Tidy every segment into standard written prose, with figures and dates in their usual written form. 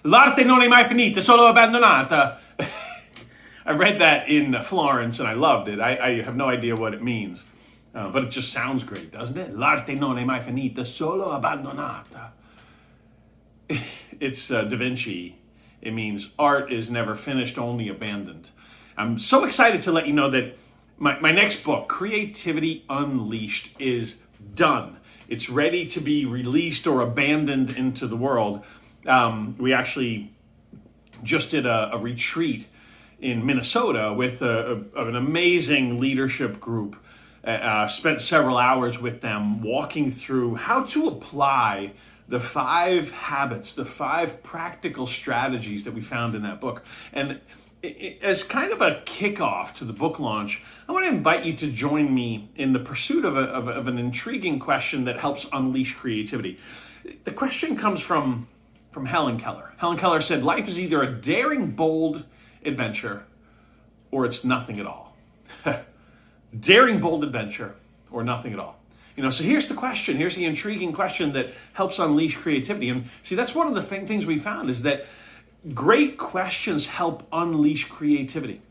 L'arte non è mai finita, solo abbandonata. I read that in Florence and I loved it. I have no idea what it means, but it just sounds great, doesn't it? L'arte non è mai finita, solo abbandonata. It's Da Vinci. It means art is never finished, only abandoned. I'm so excited to let you know that my next book, Creativity Unleashed, is done. It's ready to be released or abandoned into the world. We actually just did a retreat in Minnesota with an amazing leadership group. Spent several hours with them walking through how to apply the 5 habits, the 5 practical strategies that we found in that book. And as kind of a kickoff to the book launch, I want to invite you to join me in the pursuit of an intriguing question that helps unleash creativity. The question comes from Helen Keller. Helen Keller said, life is either a daring, bold adventure or it's nothing at all. Daring, bold adventure or nothing at all. So here's the question. Here's the intriguing question that helps unleash creativity. And see, that's one of the things we found is that great questions help unleash creativity.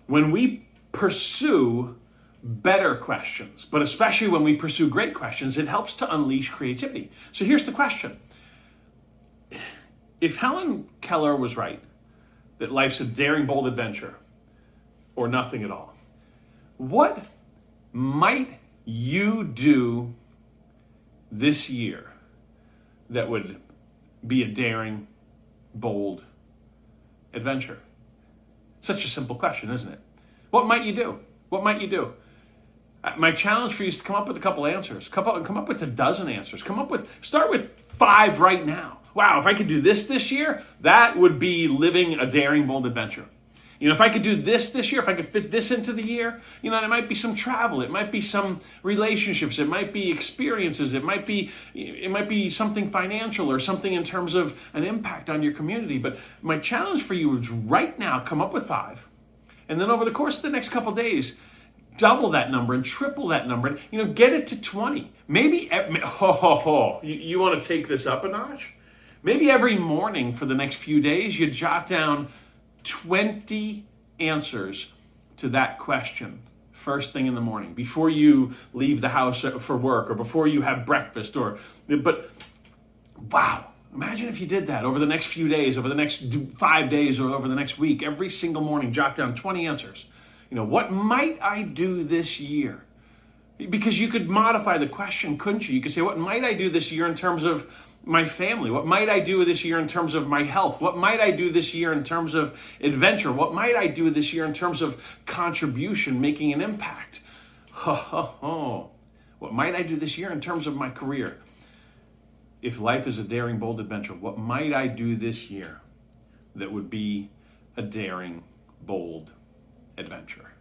When we pursue better questions, but especially when we pursue great questions, it helps to unleash creativity. So here's the question. If Helen Keller was right, that life's a daring, bold adventure or nothing at all, what might you do this year that would be a daring, bold adventure? Such a simple question, isn't it? What might you do? What might you do? My challenge for you is to come up with a couple answers. Come up with a dozen answers. Start with 5 right now. Wow, if I could do this year, that would be living a daring, bold adventure. If I could do this year, if I could fit this into the year, it might be some travel, it might be some relationships, it might be experiences, it might be something financial or something in terms of an impact on your community. But my challenge for you is right now, come up with 5. And then over the course of the next couple of days, double that number and triple that number, and get it to 20. Maybe, you want to take this up a notch? Maybe every morning for the next few days, you jot down 20 answers to that question first thing in the morning, before you leave the house for work or before you have breakfast. But wow, imagine if you did that over the next few days, over the next 5 days, or over the next week. Every single morning, jot down 20 answers. What might I do this year? Because you could modify the question, couldn't you? You could say, what might I do this year in terms of my family? What might I do this year in terms of my health? What might I do this year in terms of adventure? What might I do this year in terms of contribution, making an impact? What might I do this year in terms of my career? If life is a daring, bold adventure, what might I do this year that would be a daring, bold adventure?